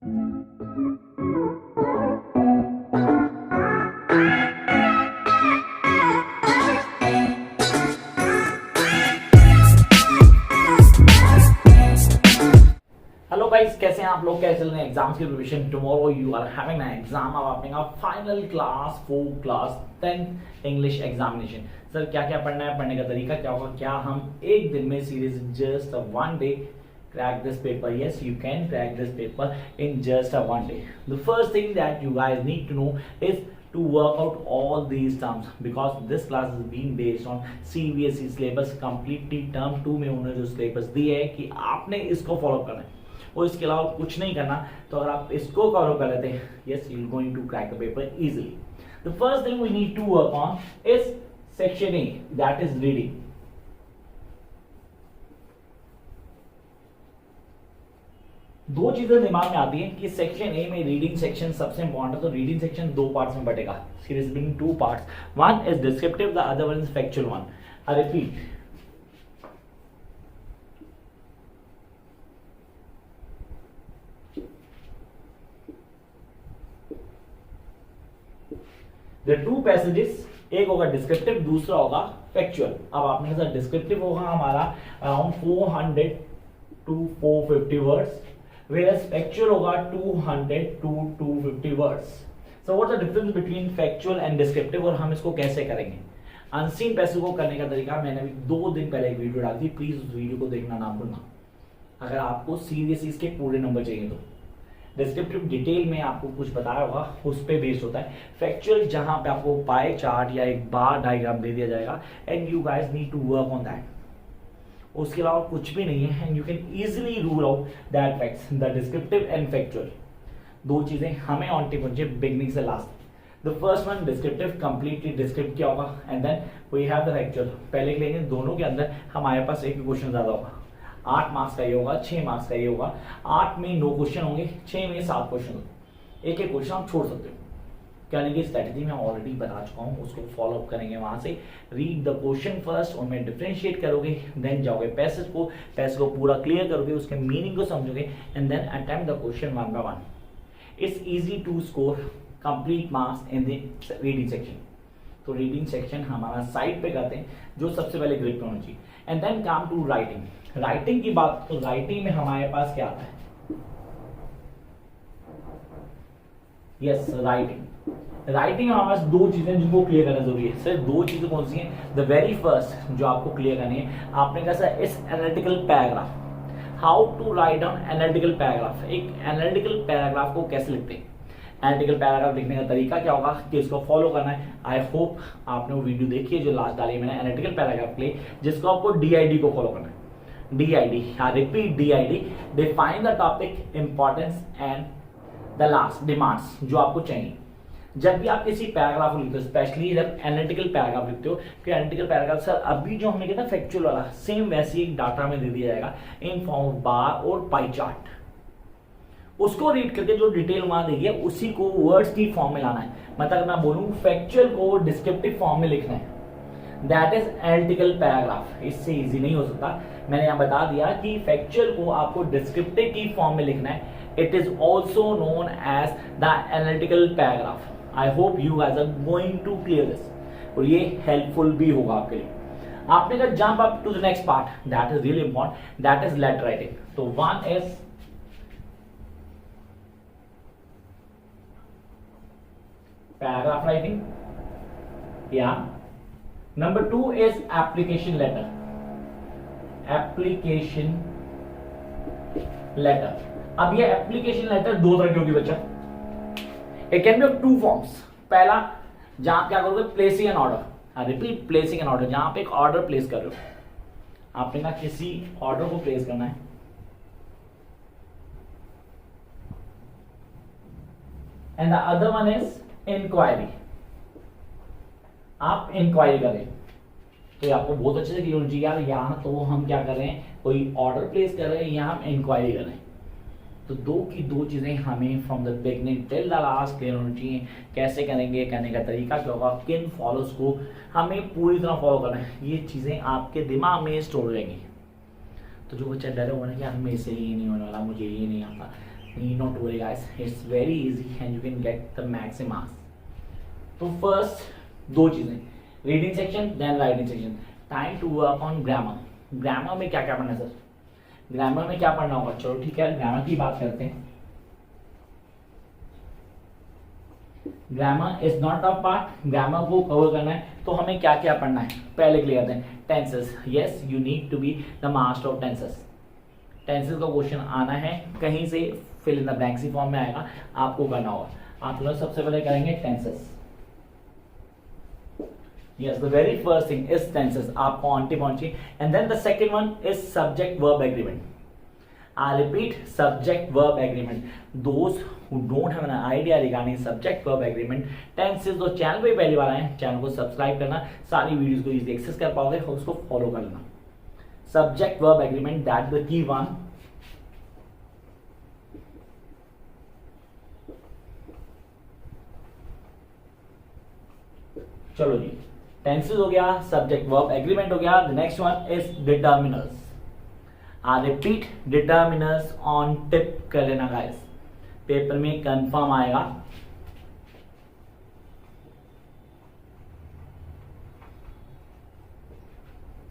Hello guys, कैसे हैं आप लोग? कैसे चल रहे हैं एग्जाम्स की preparation? Tomorrow you are having an exam. अब आपने final class 4 class 10 English examination. Sir क्या क्या पढ़ना है, पढ़ने का तरीका क्या होगा, क्या हम एक दिन में series just one day crack this paper? Yes, you can crack this paper in just a one day. The first thing that you guys need to know is to work out all these terms, because this class is being based on CBSE syllabus completely। term 2 में उन्होंने जो syllabus दिए है कि आपने इसको follow करना है और इसके अलावा कुछ नहीं करना। तो अगर आप इसको फॉलो कर लेते हैं, yes, you're going to crack the paper easily. The first thing we need to work on is section A, that is reading। दो चीजें दिमाग में आती हैं कि सेक्शन ए में रीडिंग सेक्शन सबसे इंपॉर्टेंट है। तो रीडिंग सेक्शन दो पार्ट्स में बटेगा। Series been two parts, one is descriptive, the other one is factual one. I repeat, the two passages, एक होगा डिस्क्रिप्टिव, दूसरा होगा फैक्चुअल। अब आपने कहा डिस्क्रिप्टिव होगा हमारा around 400 to 450 words, whereas factual होगा 200 to 250 words. So what's the difference between factual and descriptive और हम इसको कैसे करेंगे? अनसीन पैसेज को करने का तरीका मैंने अभी 2 दिन पहले एक वीडियो डाली थी, प्लीज उस वीडियो को देखना ना भूलना अगर आपको सीरियस इसके पूरे नंबर चाहिए। तो डिस्क्रिप्टिव डिटेल में आपको कुछ बताया होगा, उस पर बेस्ड होता है। फैक्चुअल जहां पे आपको पाई चार्ट या एक बार डायग्राम दे दिया जाएगा and you guys need to work on that. उसके अलावा कुछ भी नहीं है and you can easily rule out that facts, the descriptive and factual. दो चीजें हमें ऑन टिप पहुंचे बिगनिंग से last. The first one descriptive, completely descript क्या होगा, and then we have the factual. पहले लेंगे, दोनों के अंदर हमारे पास एक क्वेश्चन ज्यादा होगा। 8 मार्क्स का ये होगा, 6 मार्क्स का ये होगा। 8 में 9 क्वेश्चन होंगे, 6 में 7 क्वेश्चन होंगे। एक एक क्वेश्चन आप छोड़ सकते हो। करने की स्ट्रेटेजी मैं ऑलरेडी बता चुका हूं, उसको फॉलो अप करेंगे। वहां से रीड द क्वेश्चन फर्स्ट, उनमें डिफरेंशिएट करोगे, देन जाओगे पैसेज को पूरा क्लियर करोगे, उसके मीनिंग को समझोगे and then attempt the question one by one. It's easy to score complete marks in the reading section. तो रीडिंग सेक्शन हमारा साइड पे करते हैं, जो सबसे पहले ग्रिप में होना चाहिए। And then come to writing. Writing की बात, तो राइटिंग में हमारे पास क्या आता है? यस, राइटिंग में हमारे पास दो चीजें जिनको क्लियर करना जरूरी है। सर दो चीजें कौन सी हैं? द वेरी फर्स्ट जो आपको क्लियर करनी है, आपने कहा सर इस analytical paragraph, how to write down analytical paragraph. एक एनालिटिकल पैराग्राफ को कैसे लिखते हैं? एनालिटिकल पैराग्राफ लिखने का तरीका क्या होगा कि इसको फॉलो करना है। आई होप आपने वो वीडियो देखी है जो लास्ट डाली है मैंने एनालिटिकल पैराग्राफ के लिए, जिसको आपको DID को फॉलो करना है। DID, repeat DID, define the topic, importance and the last demands जो आपको चाहिए। जब भी आप किसी पैराग्राफ को लिखते हो, स्पेशली जब एनालिटिकल पैराग्राफ लिखते हो, कि एनालिटिकल पैराग्राफ सर अभी जो हमने किया था फैक्चुअल वाला, सेम वैसे ही डाटा में दे दिया जाएगा इन फॉर्म ऑफ बार और पाई चार्ट। उसको रीड करके जो डिटेल वहां दी है उसी को वर्ड्स की फॉर्म में लाना है। मतलब मैं बोलूं फैक्चुअल को डिस्क्रिप्टिव फॉर्म में लिखना है, दैट इज एनालिटिकल पैराग्राफ। इससे इजी नहीं हो सकता। मैंने यहाँ बता दिया कि फैक्चुअल को आपको डिस्क्रिप्टिव की फॉर्म में लिखना है। It is also known as the analytical paragraph. I hope you guys are going to clear this, और ये हेल्पफुल भी होगा आपके लिए। आपने कहा jump up to the next part, that is really important, that is letter writing. तो one is paragraph writing, या number 2 is application letter. Application letter, अब ये एप्लीकेशन लेटर दो तरह की होगी बच्चा। It can be of 2 forms. पहला, जहां क्या करोगे, placing an order. Repeat, placing an order, जहां पे एक ऑर्डर प्लेस कर रहे हो। आपने कहा किसी ऑर्डर को प्लेस करना है, and the other one is inquiry. आप इंक्वायरी करें तो आपको बहुत अच्छे से क्लियर होना चाहिए, यार यहाँ तो हम क्या कर रहे हैं, कोई ऑर्डर प्लेस कर रहे हैं, यहाँ हम इंक्वायरी कर रहे हैं। तो दो की दो चीजें हमें from the beginning till the last clear होनी चाहिए। कैसे करेंगे, करने का तरीका क्या होगा, किन फॉलोज को हमें पूरी तरह फॉलो करना है, ये चीजें आपके दिमाग में स्टोर रहेंगी। तो जो बच्चा डरे हुआ ना कि यार मेरे से ये नहीं होने वाला, मुझे ये नहीं आता, need not worry guys, it's very easy and you can get the maximum marks. तो फर्स्ट दो चीजें, reading section then writing section. Time to work on grammar. Grammar में क्या क्या पढ़ना है सर? ग्रामर में क्या पढ़ना होगा? चलो ठीक है, ग्रामर की बात करते हैं. Grammar is not a part. Grammar को कवर करना है तो हमें क्या क्या पढ़ना है पहले क्लियर करते हैं. Tenses, yes you need to be the master of tenses. Tenses का क्वेश्चन आना है कहीं से, fill in the blanks form में आएगा, आपको करना होगा. आप लोग सबसे पहले करेंगे tenses. Yes, the very first thing is tenses. आपको ऑन्टी पहुंची. And then the second one is subject verb agreement. I repeat, subject verb agreement. Those who don't have an idea regarding subject verb agreement, tenses, तो channel पे पहली बार आए, channel को subscribe करना, सारी videos को इजीली एक्सेस कर पाओगे और उसको फॉलो कर लेना. Subject verb agreement, that's the key one. चलो जी, टेंसेस हो गया, सब्जेक्ट वर्ब एग्रीमेंट हो गया. The next one is determiners. I repeat, determiners on tip कर लेना गाइस, पेपर में कंफर्म आएगा.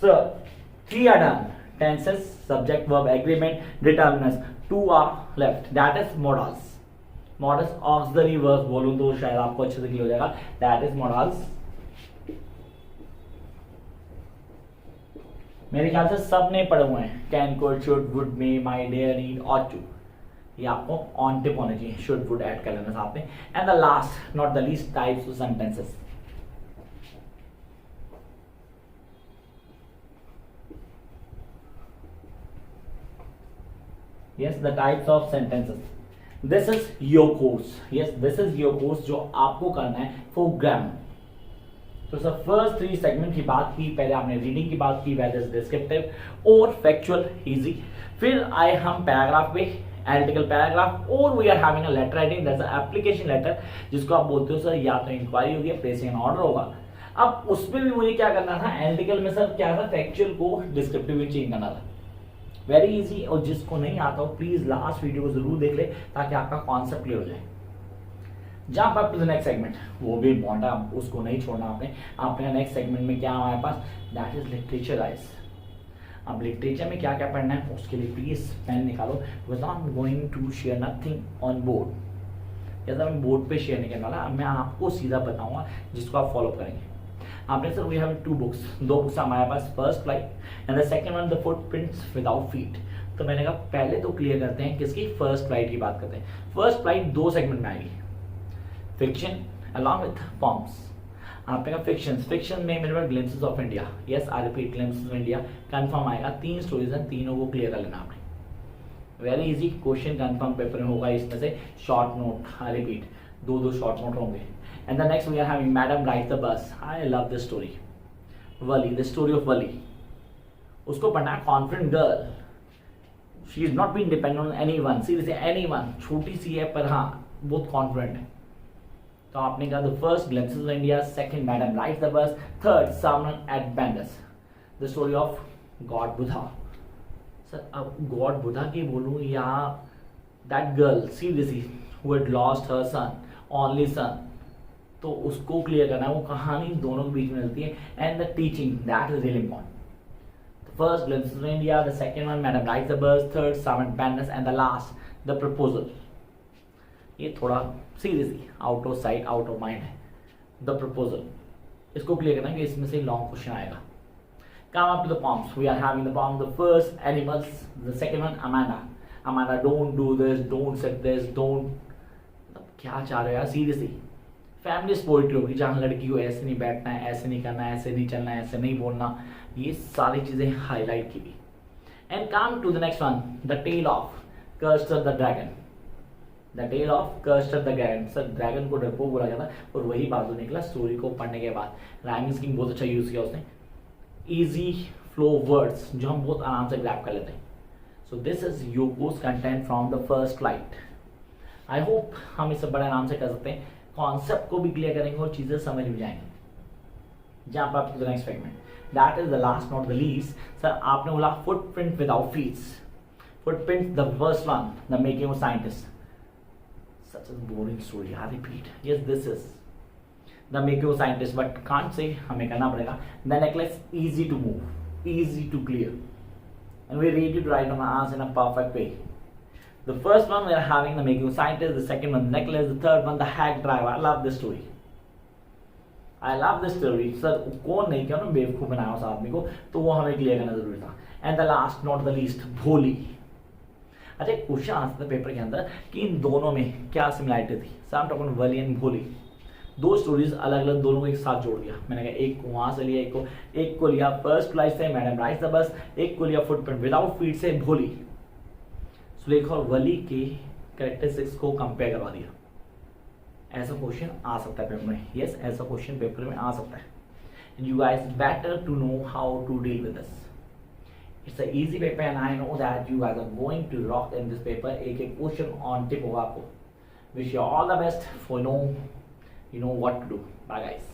Sir 3 are done. Tenses, subject verb agreement, determinants. 2 are left. That is modals. Modals auxiliary verbs बोलूं तो शायद आपको अच्छे से क्लियर हो जाएगा. That is modals. मेरे ख्याल से सब ने पढ़े हुए हैं. Can, could, should, would, may, might, dare, need, ought to. ये आपको ऑन टिप होना चाहिए. शुड, वुड ऐड कर लेना साथ में. And the last not the least, types of sentences. Yes, the types of sentences. This is your course. Yes, this is your course जो आपको करना है for grammar. तो सर फर्स्ट 3 सेगमेंट की बात की, पहले आपने रीडिंग की बात की, वेदर डिस्क्रिप्टिव और फैक्चुअल इजी. फिर आए हम पैराग्राफ पे, एनालिटिकल पैराग्राफ, और we are having a letter writing, that's a application letter, जिसको आप बोलते हो सर या तो इंक्वायरी होगी या प्लेसिंग ऑर्डर होगा. अब उसमें भी मुझे क्या करना था, एनालिटिकल में सर क्या था, फैक्चुअल को डिस्क्रिप्टिव में चेंज करना था. Very easy. और जिसको नहीं आता हो प्लीज लास्ट वीडियो को जरूर देख ले ताकि आपका कॉन्सेप्ट क्लियर हो जाए. Jump up to the next segment, वो भी इम्पॉर्टेंट है, उसको नहीं छोड़ना आपने. आपने नेक्स्ट सेगमेंट में क्या हमारे पास, दैट इज लिटरेचर गाइस. अब लिटरेचर में क्या क्या पढ़ना है उसके लिए प्लीज पेन निकालो, because I am going to share nothing on board. जैसा मैं बोर्ड पे शेयर नहीं करने वाला, मैं आपको सीधा बताऊंगा जिसको आप फॉलो करेंगे. आपने sir we have 2 books, 2 books हमारे पास, first flight and the second one the footprints without feet. तो मैंने कहा पहले तो क्लियर करते हैं किसकी, फर्स्ट फ्लाइट की बात करते हैं. फर्स्ट फ्लाइट 2 सेगमेंट में आएगी, फिक्शन अलॉन्ग विथ पॉम्स. आपने कहा फिक्शन में मेरे पास glimpses of India. Yes I repeat, glimpses of India confirm आएगा. 3 स्टोरीज हैं, तीनों को क्लियर कर लेना आपने. Very easy, question confirm paper में होगा. इसमें से short note, I repeat 2 short note होंगे. And the next we are having Madam Rides the Bus. I love this story. Wali, the story of Wali. उसको पढ़ना है, confident girl. She is not being dependent on anyone. Seriously, anyone. छोटी सी है पर हाँ बहुत confident है. तो आपने कहा the first glimpses of India, second Madam Rides the Bus, third Salman at Bandus. The story of God Buddha. Sir अब God Buddha की बोलूँ या that girl seriously who had lost her son, only son. तो उसको clear करना है, वो कहानी दोनों के बीच में मिलती है. And the teaching, that is really important. First glimpses of India, the second one madam rides the bus, third सामंत पैंडस and the last the proposal. ये थोड़ा seriously out of sight out of mind है. The proposal इसको clear करना है कि इसमें से लॉन्ग क्वेश्चन आएगा. Come up to the poems. We are having the poem. The first animals, the second one Amanda. Amanda, don't do this, don't say this, don't. क्या चाह रहे हो यार सीरियसली. फैमिलीस्ट पोइट्री होगी जहाँ लड़की को ऐसे नहीं बैठना है, ऐसे नहीं करना है, ऐसे नहीं चलना है, ऐसे नहीं बोलना, ये सारी चीजें हाईलाइट की भी. And come to the next one, the tale of custard the dragon. The tale of custard the dragon. Sir dragon को डरपोक बोला गया था और वही बात निकला स्टोरी को पढ़ने के बाद. राइमिंग स्कीम बहुत अच्छा यूज किया उसने. इजी फ्लो वर्ड्स जो हम बहुत आराम से ग्रैब कर लेते हैं. So this is your course content from the first flight. I hope हम इसे बड़े आराम से कर सकते हैं, कॉन्सेप्ट को भी क्लियर करेंगे और चीजें समझ में जाएंगे. Jump up to the next segment, that is the last not the least. Sir आपने बोला footprint without feets. footprints. The first one, the making of scientist. Such a boring story. I repeat. Yes, this is the making of scientist, but can't say. हमें करना पड़ेगा. The necklace easy to move, easy to clear, and we're ready to write on our answer in a perfect way. The first one we are having the making of scientist. The second one, the necklace. The third one, the hack driver. I love this story. I love this story. Sir कौन नहीं क्या ना बेवकूफ़ बनाया उस आदमी को, तो वो हमें क्लियर करना जरूरी था. And the last not the least, भोली. अच्छा एक क्वेश्चन आता था पेपर के अंदर कि इन दोनों में क्या सिमिलरिटी थी. सर हम टॉकिंग वली एंड भोली. दो स्टोरीज अलग अलग, दोनों को एक साथ जोड़ दिया. मैंने कहा एक को वहां से लिया, एक को लिया फर्स्ट लाइफ से मैडम राइज द बस, एक को लिया फुटप्रिंट विदाउट फीट से भोली. सुलेखा और वली के कैरेक्टरिस्टिक्स को कंपेयर करवा दिया. ऐसा क्वेश्चन आ सकता है पेपर में. यस, ऐसा क्वेश्चन पेपर में आ सकता है. You guys better to know how to deal with this. It's a easy paper and I know that you guys are going to rock in this paper. एक एक question on tip होगा आपको. Wish you all the best for no you know what to do. Bye guys.